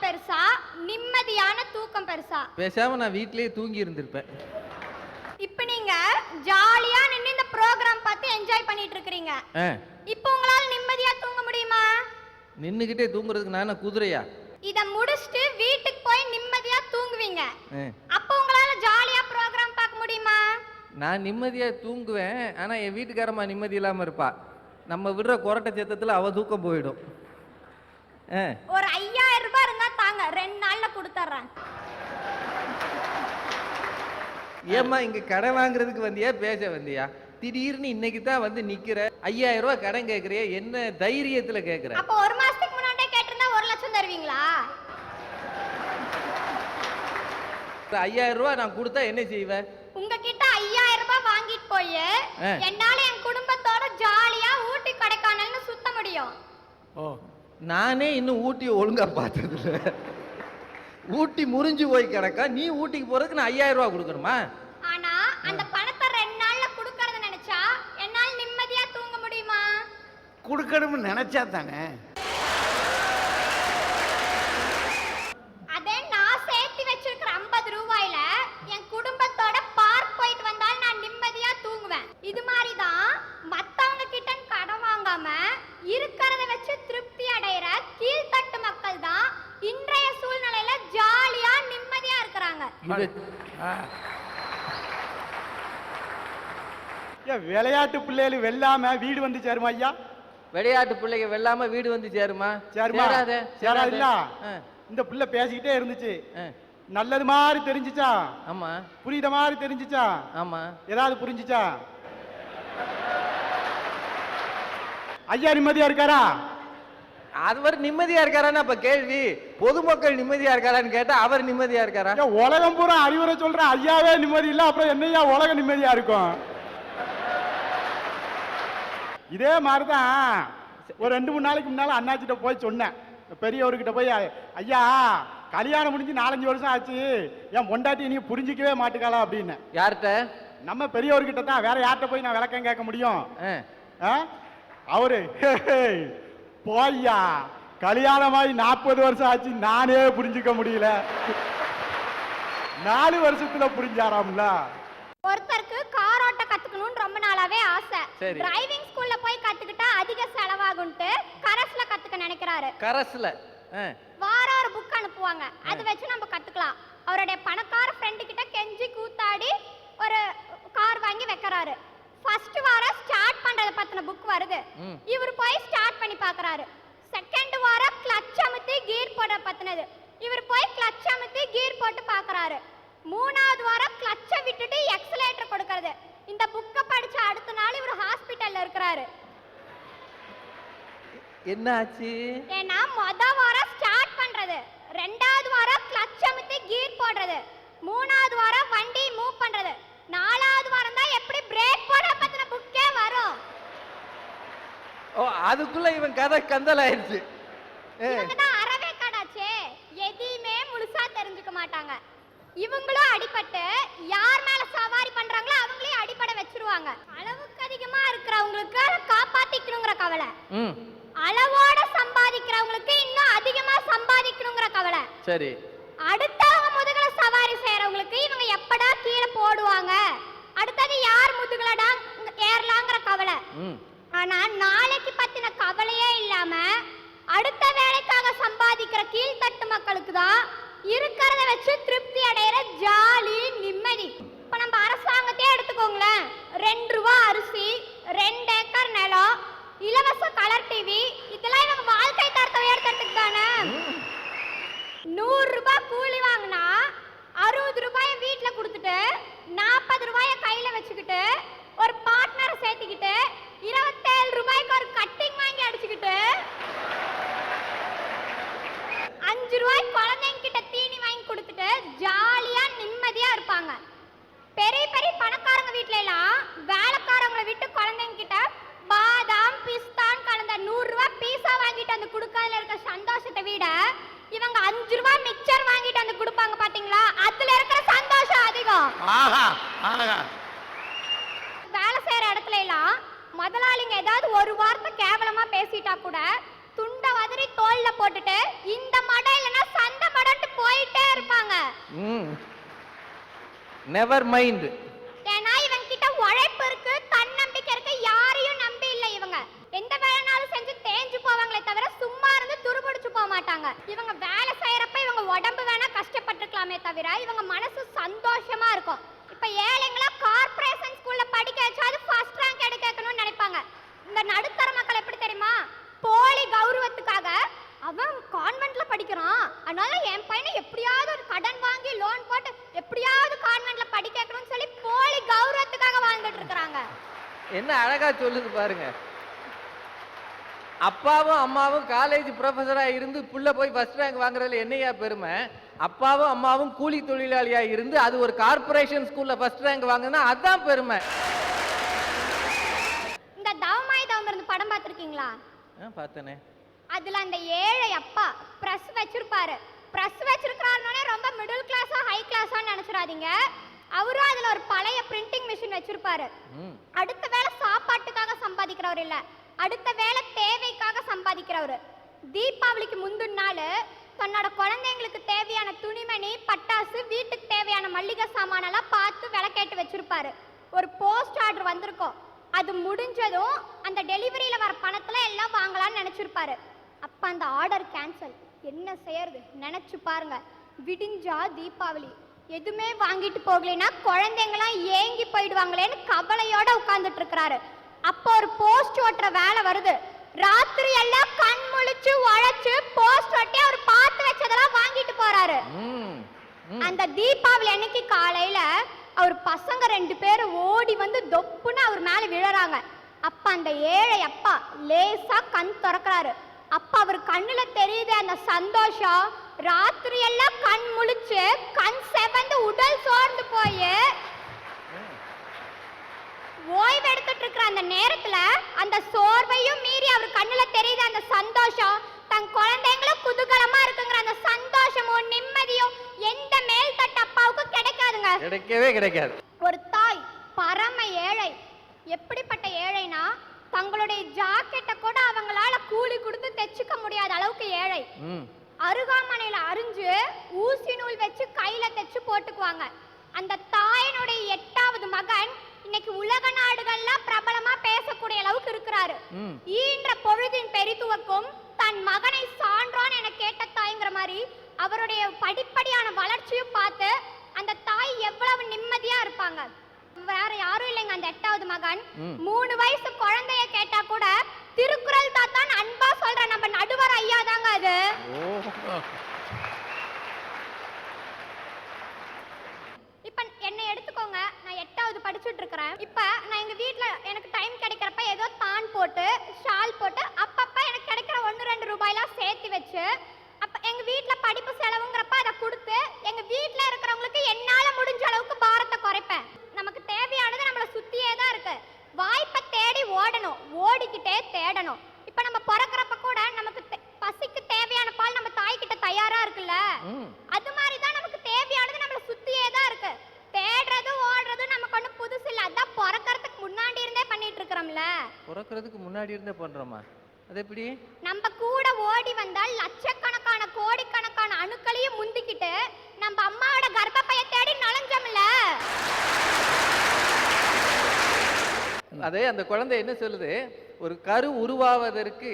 பெருசா நிம்மதியான தூக்கம் பெருசா? பேசாம நான் வீட்லயே தூங்கி இருந்திருப்பேன். இப்ப நீங்க ஜாலியா நின்னு இந்த ப்ரோகிராம் பார்த்து என்ஜாய் பண்ணிட்டு இருக்கீங்க. இப்போ உங்களால நிம்மதியா தூங்க முடியுமா? நின்னுகிட்டே தூங்குறதுக்கு நான் குதிரையா? இத முடிச்சிட்டு வீட்டுக்கு போய் நிம்மதியா தூங்குவீங்க. அப்போ உங்களால ஜாலியா ப்ரோகிராம் பார்க்க முடியுமா? நான் நிம்மதியா தூங்குவேன். ஆனா என் வீட்டுக்காரமா நிம்மதி இல்லாம இருப்பா. நம்ம விடுற கொரட்டை சேத்தத்துல அவ தூக்கம் போயிடும். ஒரு 5000 ரூபாய் இருந்தா தாங்க, 2 நாள்ல கொடுத்துறேன். ஏம்மா இங்க கடன் வாங்குறதுக்கு வந்தியா பேச வந்தியா? திடீர்னு இன்னைக்கு தான் வந்து நிக்கிற. 5000 ரூபாய் கடன் கேக்குறிய, என்ன தைரியத்துல கேக்குற? அப்ப ஒரு மாசத்துக்கு முன்னாடியே கேட்டிருந்தா 1 லட்சம் தருவீங்களா? 5000 ரூபாய் நான் கொடுத்தா என்ன செய்வ? உங்ககிட்ட 5000 ரூபாய் வாங்கிட்டு போய் என்னால என் குடும்பத்தோட ஜாலியா ஊட்டி கொடைக்கானல்னு சுத்த முடியும். நானே இன்னும் ஊட்டி ஒழுங்கா பார்த்தது. ஊட்டி முறிஞ்சு போய் கிடக்கா, நீ ஊட்டிக்கு போறதுக்கு நான் 5000 ரூபாய் கொடுக்கணுமா? ஆனா அந்த பணத்தை 2 நாள்ல கொடுக்கறத நினைச்சா என்னால நிம்மதியா தூங்க முடியுமா? கொடுக்கணும்னு நினைச்சா தானே. அதே நான் சேர்த்து வச்சிருக்கிற 50 ரூபாயில என் குடும்பத்தோட பார்க் போயிட்டு வந்தால் நான் நிம்மதியா தூங்குவேன். இது மாதிரி தான் மத்தவங்க கிட்ட கடன் வாங்காம இருக்கிறத வச்சு திருப்தி அடைகிற கீழ்த்தட்டு மக்கள் தான் இன்றைய சூழ்நிலையில ஜாலியா நிம்மதியா இருக்கிறாங்க. விளையாட்டு பிள்ளைகள் வெல்லாம வீடு வந்து சேருமா ஐயா? விளையாட்டு பிள்ளைங்க வெல்லாம வீடு வந்து சேருமா? சேராது. இந்த பிள்ளை பேசிக்கிட்டே இருந்துச்சு, நல்லது மாதிரி தெரிஞ்சுச்சா? ஆமா. புரியுத மாதிரி தெரிஞ்சுச்சா? ஆமா. ஏதாவது புரிஞ்சுச்சா? ஐயா நிம்மதியா இருக்காரா? அவர் நிம்மதியா இருக்காரான்னு அப்ப கேள்வி. பொதுமக்கள் நிம்மதியா இருக்காரான்னு கேட்டா அவர் நிம்மதியா இருக்காரா? உலகம் பூரா அறிவுரை சொல்ற ஐயாவே நிம்மதி இல்ல, அப்புறம் என்னையா உலகம் நிம்மதியா இருக்கும்? இதே மாதிரிதான் ஒரு 2-3 நாளைக்கு முன்னால அண்ணாச்சிட்ட போய் சொன்னேன். பெரியவர்கிட்ட போய், ஐயா கல்யாணம் முடிஞ்சு 4-5 வருஷம் ஆச்சு, என் பொண்டாட்டி நீ புரிஞ்சிக்கவே மாட்டுக்காளா அப்படின்னு. யார்கிட்ட? நம்ம பெரியவர்கிட்ட தான். வேற யார்கிட்ட போய் நான் விளக்கம் கேட்க முடியும்? அவரு போய்யா கல்யாணமாயி 40 வருஷம் ஆச்சு, நானே புரிஞ்சுக்க முடியல. 4 வருஷத்துல புரிஞ்சாராம்ல. ஒருத்தருக்கு கார் ஓட்ட கத்துக்கணும்னு ரொம்ப நாளாவே ஆசை. டிரைவிங் ஸ்கூல்ல போய் கத்துக்கிட்டா அதிக செலவாகும்ட்டு கரஸ்ல கத்துக்க நினைக்கிறாரு. கரஸ்ல வார ஒரு புக் அனுப்புவாங்க, அது வச்சு நம்ம கத்துக்கலாம். அவருடைய பணக்கார ஃப்ரெண்டு கிட்ட கெஞ்சி கூத்தாடி ஒரு கார் வாங்கி வைக்கிறாரு. ஃபர்ஸ்ட் வாரம் ஸ்டார்ட் பண்றத பத்தின புக் வருது, இவர் போய் ஸ்டார்ட் பண்ணி பார்க்கறாரு. செகண்ட் வாரம் கிளட்ச் அமுத்தி கியர் போட பத்தினது, இவர் போய் கிளட்ச் அமுத்தி கியர் போட்டு பார்க்கறாரு. 3வது வாரம் கிளட்சை விட்டுட்டு எக்ஸலரேட்டர் கொடுக்கிறது. இந்த புக்க படிச்ச அடுத்த நாள் இவர் ஹாஸ்பிடல்ல இருக்காரு. என்ன ஆச்சு? ஏன்னா முத வாரம் ஸ்டார்ட் பண்றது, 2வது வாரம் கிளட்ச் அமுத்தி கியர் போடுறது, 3வது வாரம் வண்டி மூவ் பண்றது, 4வது வாரம் தான் எப்படி பிரேக் போட பத்தின புக்கே வரும். அதுக்குள்ள இவன் கதை கந்தல் ஆயிடுச்சு. இவங்க தான் அறவே கடாச்சே, எதையுமே முழுசா தெரிஞ்சுக்க மாட்டாங்க. இவங்களும் அடிபட்டு யார் மேல சவாரி பண்றாங்களோ அவங்களையும் அடிபட வச்சிருவாங்க. அளவுக்கு அதிகமா இருக்கிறவங்களுக்கு காப்பாத்திக்கணுங்கிற கவலை, அளவோட சம்பாதிக்கிறவங்களுக்கு இன்னும் அதிகமா சம்பாதிக்கணுங்கிற கவலை. சரி. அடுத்தவங்க முதுகுல சவாரி செய்யறவங்களுக்கு இவங்க எப்படா கீழே போடுவாங்க, அடுத்தது யார் முதுகுலடா ஏறலாங்கிற கவலை. ஆனா நாளைக்கு பத்தின கவலையே இல்லாம அடுத்த வேலைக்காக சம்பாதிக்கிற கீழ்த்தட்டு மக்களுக்கு தான் இருக்கிறத வச்சு திருப்தி அடைகிற ஜாலி நிம்மதி. இப்ப நம்ம அரசாங்கத்தையே எடுத்துக்கோங்களேன். 2 ரூபாய் அரிசி, 2 ஏக்கர் நிலம், இலவச கலர் டிவி, இதெல்லாம் இவங்க வாழ்க்கை தரத்தை உயர்த்தறதுக்கு தானே. 100 ரூபாய் கூலி வாங்கினா 60 ரூபாயை வீட்டுல கொடுத்துட்டு 40 ரூபாயை கையில வச்சுக்கிட்டு ஒரு பார்ட்னரை சேர்த்துக்கிட்டு 27 ரூபாய்க்கு ஒரு கட்டிங் வாங்கி அடிச்சுக்கிட்டு 5 ரூபாய் குழந்தைங்க கிட்ட தீனி வாங்கி கொடுத்துட்டு ஜாலியா நிம்மதியா இருப்பாங்க. பெரிய பெரிய பணக்காரங்க வீட்ல எல்லாம் வேலைக்காரங்களை விட்டு குழந்தைங்க கிட்ட பாதாம் பிஸ்தான் கலந்த 100 ரூபாய் பீஸா வாங்கிட்டு வந்து கொடுக்கறதுல இருக்க சந்தோஷத்தை விட இவங்க 5 ரூபாய் மிக்சர் வாங்கிட்டு வந்து கொடுப்பாங்க பாத்தீங்களா, அதுல இருக்கிற சந்தோஷம் அதிகம். வேலை செய்யற இடத்துல எல்லாம் முதலாளிங்க ஏதாவது ஒரு வார்த்தை கேவலமா பேசிட்டா கூட துண்ட வதறி தோல்ல போட்டுட்டு இந்த மடை இல்லைன்னா சண்டை நெவர் மைண்ட். ஏன்னா இவங்க கிட்ட உழைப்பு இருக்கு, தன்னம்பிக்கை இருக்கு, யாரையும் நம்பி இல்ல. இவங்க எந்த வேலைனாலும் செஞ்சு தேஞ்சு போவாங்களே தவிர சும்மா இருந்து துருபிடிச்சு போக மாட்டாங்க. இவங்க வேலை செய்யறப்ப இவங்க உடம்பு வேணா கஷ்டப்பட்டுக்கலாமே தவிர இவங்க மனசு சந்தோஷமா இருக்கும். இப்ப ஏழைங்களா கார்ப்பரேஷன் ஸ்கூல்ல படிக்க வச்சாது ஃபர்ஸ்ட் ரேங்க் எடுக்கணும்னு நினைப்பாங்க. இந்த நடுத்தர மக்கள் எப்படி தெரியுமா, போலி கௌரவத்துக்காக அவன் கான்வென்ட்ல படிக்கிறான், அதனால என் பையனை எப்படியாவது ஒரு கடன் வாங்கி லோன் போட்டு எப்படியாவது கான்வென்ட்ல படிக்க வைக்கணும்னு சொல்லி போலி கௌரவத்துக்காக வாழ்ந்துட்டு இருக்காங்க. என்ன அழகா சொல்லுது பாருங்க. அப்பாவும் அம்மாவும் காலேஜ் ப்ரொஃபஸரா இருந்து புள்ள போய் ஃபர்ஸ்ட் ரேங்க் வாங்குறதுல என்னையா பெருமை? அப்பாவும் அம்மாவும் கூலி தொழிலாளியா இருந்து அது ஒரு கார்ப்பரேஷன் ஸ்கூல்ல ஃபர்ஸ்ட் ரேங்க் வாங்குனா அதான் பெருமை. இந்த தவமாய் தவம் இருந்து படம் பார்த்திருக்கீங்களா? பார்த்தனே. அதுல அந்த ஏழை அப்பா பிரஸ் வச்சிருப்பாரு. பிரஸ் வச்சிருக்காருனே ரொம்ப மிடில் கிளாஸா ஹை கிளாஸா நினைச்சிராதீங்க. அவரும் அதுல ஒரு பழைய பிரிண்டிங் மிஷின் வச்சிருப்பாரு. அடுத்த வேளை சாப்பாட்டுக்காக சம்பாதிக்கிறவர் இல்ல, அடுத்த வேளை தேவைக்காக சம்பாதிக்கிறவர். தீபாவளிக்கு முந்தின நாள் தன்னோட குழந்தைங்களுக்கு தேவையான துணிமணி, பட்டாசு, வீட்டுக்கு தேவையான மல்லிகை சாமானெல்லாம் பார்த்து விளக்கேட்டு வச்சிருப்பாரு. ஒரு போஸ்ட் ஆர்டர் வந்திருக்கும், அது முடிஞ்சதும் அந்த டெலிவரியில வர பணத்துல எல்லாம் வாங்கலாம்னு நினைச்சிருப்பாரு. அப்ப அந்த ஆர்டர் கேன்சல். என்ன செய்யறது நினைச்சு பாருங்க. விடிஞ்சா தீபாவளி, எதுவுமே வாங்கிட்டு போகலைன்னா குழந்தைங்களாம் ஏங்கி போயிடுவாங்களேன்னு கவலையோட உட்கார்ந்துட்டு இருக்கிறாரு. அப்போ ஒரு போஸ்ட் ஓட்டுற வேலை வருது. ராத்திரி எல்லாம் கண் முழிச்சு உழைச்சு போஸ்ட் ஒட்டி அவர் பார்த்து வச்சதெல்லாம் வாங்கிட்டு போறாரு. அந்த தீபாவளி அன்னைக்கு காலையில அவர் பசங்க 2 பேரும் ஓடி வந்து தொப்புன்னு அவர் மேல விழறாங்க. அப்ப அந்த ஏழை அப்பா லேசா கண் திறக்கிறாரு. அப்ப அவர் கண்ணுல தெரியுது அந்த சந்தோஷம். ராத்திரி எல்லாம் கண் முழிச்சு கண் செவந்து உடல் சோர்ந்து போய் ஓய்வு எடுத்துட்டு இருக்கிற அந்த நேரத்துல அந்த சோர்வையும் மீறி அவர் கண்ணுல தெரியுது அந்த சந்தோஷம். தன் குழந்தைங்களும் குதூகலமா இருக்குங்கிற அந்த சந்தோஷமும் நிம்மதியும் எந்த மேல் தட்டு அப்பாவுக்கு கிடைக்காதுங்க, கிடைக்கவே கிடைக்காது. ஒரு தாய் பரம ஏழை. எப்படிப்பட்ட ஏழைனா தங்களுடைய ஜாக்கெட்டை கூட அவங்களால கூலி கொடுத்து தைச்சுக்க முடியாத அளவுக்கு ஏழை. அருகாமனையில அரிஞ்சு ஊசி நூல் வச்சு கையில தைச்சு போட்டுக்குவாங்க. அந்த தாயினுடைய 8வது மகன் இன்னைக்கு உலக நாடுகள்ல பிரபலமா பேசக்கூடிய அளவுக்கு இருக்கிறாரு. ஈன்ற பொழுதின் பெரிதுவக்கும் தன் மகனை சான்றான் என கேட்ட தாய்ங்கிற மாதிரி அவருடைய படிப்படியான வளர்ச்சியும் பார்த்து அந்த தாய் எவ்வளவு நிம்மதியா இருப்பாங்க. வேற யாரும் இல்லைங்க அந்த 8வது மகன். 3 வயசு குழந்தைய கேட்டா கூட திருக்குறள் தாத்தான் அன்பா சொல்ற நம்ம நடுவர் ஐயா தாங்க அது. இப்ப என்னை எடுத்துக்கோங்க, நான் 8வது படிச்சுட்டு இருக்கிறேன். இப்ப நான் எங்க வீட்ல எனக்கு டைம் கிடைக்கிறப்ப ஏதோ தான் போட்டு ஷால் போட்டு அப்பப்ப எனக்கு கிடைக்கிற 1-2 ரூபாயெல்லாம் சேர்த்து வச்சு அப்ப எங்க வீட்ல படிப்பு செலவுங்கிறப்ப அதை கொடுத்து எங்க வீட்ல இருக்கிறவங்களுக்கு என்னால முடிஞ்ச அளவுக்கு பாரத்தை குறைப்பேன். நமக்கு தேவையானது நம்மளை சுத்தியே தான் இருக்கு. வாய்ப்பை தேடி ஓடணும், ஓடிக்கிட்டே தேடணும். இப்ப நம்ம பிறக்கிறப்ப கூட நமக்கு பசிக்கு தேவையான பால் நம்ம தாய்கிட்ட தயாரா இருக்குல்ல, அது மாதிரிதான் நமக்கு தேவையானது நம்மளை சுத்தியே தான் இருக்கு. தேடுறது ஓடுறது நமக்கு ஒண்ணு புதுசு இல்ல, அதான் பிறக்கிறதுக்கு முன்னாடி இருந்தே பண்ணிட்டு இருக்கிறோம்ல. பிறக்கிறதுக்கு முன்னாடி இருந்தே பண்றோமா? அது எப்படி? நம்ம கூட ஓடி வந்தால் லட்சக்கணக்கான கோடிக்கணக்கான அணுக்களையும் முந்திக்கிட்டு நம்ம அம்மாவோட கர்ப்பப்பையை தேடி நுழைஞ்சோம்ல. அதே அந்த குழந்தை என்ன சொல்லுது, ஒரு கரு உருவாவதற்கு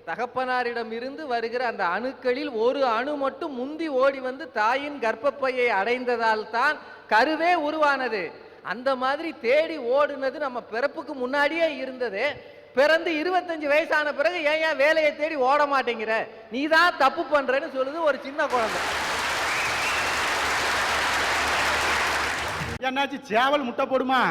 தகப்பனாரிடம் இருந்து வருகிற அந்த அணுக்களில் ஒரு அணு மட்டும் முந்தி ஓடி வந்து தாயின் கர்ப்பப்பையை அடைந்ததால் தான் கருவே உருவானது. அந்த மாதிரி தேடி ஓடுனது நம்ம பிறப்புக்கு முன்னாடியே இருந்தது. பிறந்து 25 வயசான பிறகு ஏன் வேலையை தேடி ஓட மாட்டேங்கிற, நீ தான் தப்பு பண்றேன்னு சொல்லுது ஒரு சின்ன குழந்தை. என்னாச்சு, சேவல் முட்டை போடுமா?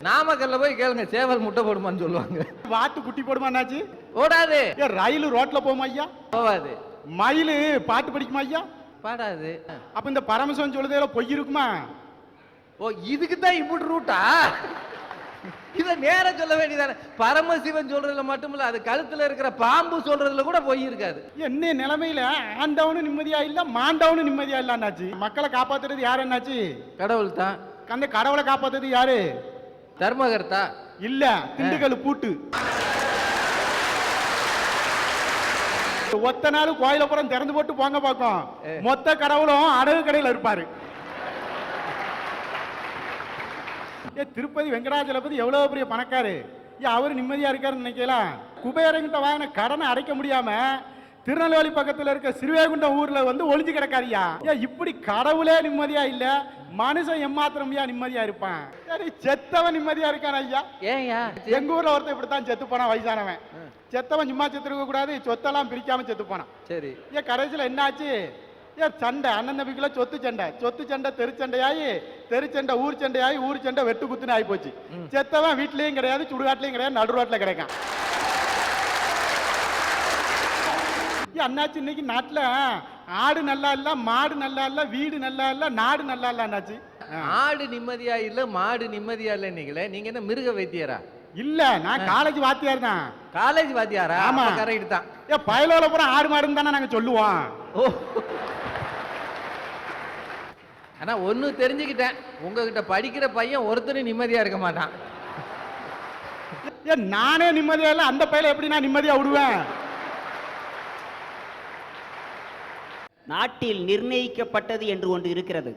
நாமக்கல்ல போய் கேளுங்க, சேவல் முட்டை போடுமான்னு சொல்லுவாங்க. வாத்து குட்டி போடுமா? என்னாச்சு? ஓடாது. ரயில் ரோட்ல போமா ஐயா? போவாது. மயிலு பாட்டு படிக்குமா ஐயா? பாடாது. அப்ப இந்த பரமசிவன் சொல்லுதே பொய் இருக்குமா? ஓ, இதுக்கு தான் இப்படி ரூட்டா? இத நேர சொல்ல வேண்டியதானே. பரமசிவன் சொல்றதுல மட்டுமில்ல, அது கழுத்துல இருக்கிற பாம்பு சொல்றதுல கூட பொய் இருக்காது. என்ன நிலைமையில ஆண்டவனும் நிம்மதியா இல்ல, மாண்டவனும் நிம்மதியா இல்ல. என்னாச்சு? மக்களை காப்பாத்துறது யாரு? என்னாச்சு? கடவுள் தான். அந்த கடவுளை காப்பாத்துறது யாரு? தர்மகர்த்தா இல்ல, திண்டுக்கல் பூட்டு. ஒத்த நாள் கோயில புறம் திறந்து போட்டு போங்க பாக்கும், மொத்த கடவுளும் அடகு கடையில இருப்பாரு. திருப்பதி வெங்கடாஜலபதி எவ்வளவு பெரிய பணக்காரு, அவரு நிம்மதியா இருக்காருன்னு நினைக்கலாம். குபேரங்கிட்ட வாங்கின கடனை அடைக்க முடியாம திருநெல்வேலி பக்கத்துல இருக்க சிறுவேகுண்டம் ஊர்ல ஒளிஞ்சு கிடக்காரியா. இப்படி கடவுளே நிம்மதியா இல்ல, மனுஷன் எம்மாத்திரம்யா நிம்மதியா இருப்பான். சரி, செத்தவன் நிம்மதியா இருக்கான் ஐயா. ஏன்யா? எங்க ஊர்ல ஒருத்தன் இப்படித்தான் செத்து போனான், வயசானவன். செத்தவன் சும்மா செத்துருக்க கூடாது, சொத்தெல்லாம் பிரிக்காம செத்து போனான். சரி. கடைசியில என்னாச்சு, சண்டை, அண்ணன் தம்பிக்குள்ள சொத்து சண்டை தெருச்சண்டையாயி, தெருச்சண்டை ஊர் சண்டையாயி, ஊர் சண்டை வெட்டு குத்துன்னு ஆகி போச்சு. செத்தவன் வீட்லயும் கிடையாது, சுடுகாட்லயும் கிடையாது, நடுரோட்ல கிடைக்கான். அண்ணாச்சி இன்னைக்கு நாட்டுல ஆடு நல்லா இல்ல, மாடு நல்லா இல்ல, வீடு நல்லா இல்ல, நாடு நல்லா இல்ல அண்ணாச்சி. ஆடு நிம்மதியா இல்ல, மாடு நிம்மதியா இல்ல. நீங்க என்ன மிருக வைத்தியரா? இல்ல, நான் காலேஜ் வாத்தியார் தான். காலேஜ் வாத்தியாரா? ஆமா, கரெக்ட் தான். பயலோல பூரா ஆடு மாடுன்னு தானே நாங்க சொல்லுவோம். ஓ, ஆனா ஒண்ணு தெரிஞ்சுக்கிட்டேன், உங்ககிட்ட படிக்கிற பையன் ஒருத்தரும் நிம்மதியா இருக்க மாட்டான். நானே நிம்மதியா இல்ல, அந்த பையல எப்படி நான் நிம்மதியா விடுவேன்? நாட்டில் நிர்ணயிக்கப்பட்டது என்று ஒன்று இருக்கிறது.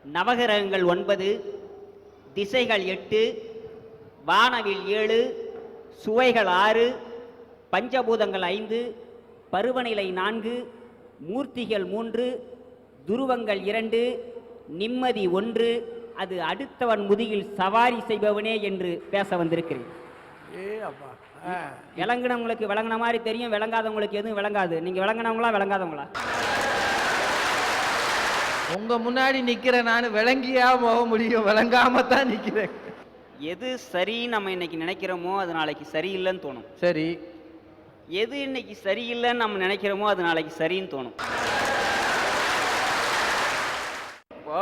நவகிரகங்கள் 9, திசைகள் 8, வானவில் 7, சுவைகள் 6, பஞ்சபூதங்கள் 5, பருவநிலை 4, மூர்த்திகள் 3, துருவங்கள் 2, நிம்மதி 1, அது அடுத்தவன் முதுகில் சவாரி செய்பவனே என்று பேச வந்திருக்கிறேன். விளங்கினவங்களுக்கு விளங்கின மாதிரி தெரியும், விளங்காதவங்களுக்கு எதுவும் விளங்காது. நீங்க விளங்கினவங்களா விளங்காதவங்களா? உங்க முன்னாடி நிக்கிற நான் விளங்கியா போக முடியும்? விளங்காம தான் நிக்கிறேன். எது சரி நம்ம இன்னைக்கு நினைக்கிறோமோ அது நாளைக்கு சரியில்லைன்னு தோணும். சரி. எது இன்னைக்கு சரியில்லைன்னு நம்ம நினைக்கிறோமோ அது நாளைக்கு சரின்னு தோணும். இப்போ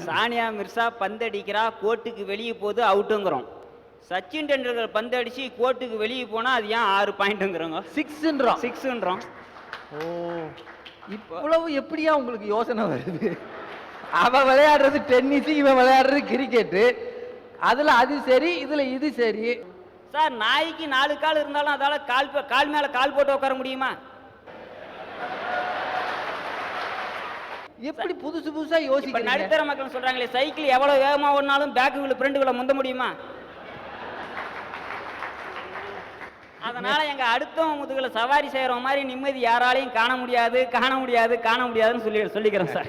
சானியா மிர்சா பந்தடிக்கிறா, கோர்ட்டுக்கு வெளியே போகுது, அவுட்டுங்கிறோம். சச்சின் டெண்டுல்கர் பந்து அடிச்சு கோர்ட்டுக்கு வெளியே போனா அது ஏன் 6 பாயிண்ட்ங்கிறோங்க? 6ன்றோம். ஓ, இவ்வளவு எப்படியா உங்களுக்கு யோசனை வருது? அவ விளையாடுறது டென்னிஸ், இவன் விளையாடுறது கிரிக்கெட்டு. அதுல அது சரி, இதுல இது சரி. சார், நாய்க்கு 4 கால் இருந்தாலும் அதால கால் மேல கால் போட்டு உட்கார முடியுமா? எப்படி புதுசு புதுசா யோசிக்கிறீங்க? நடுத்தர மக்கள் சொல்றாங்களே, சைக்கிள் எவ்வளவு வேகமா ஓடினாலும் பேக்குகளை ஃப்ரெண்டுகளை முந்த முடியுமா? அதனால எங்க அடுத்தவங்க முதுகுல சவாரி செய்யற மாதிரி நிம்மதி யாராலையும் காண முடியாதுன்னு சொல்லிக்கிறேன் சார்.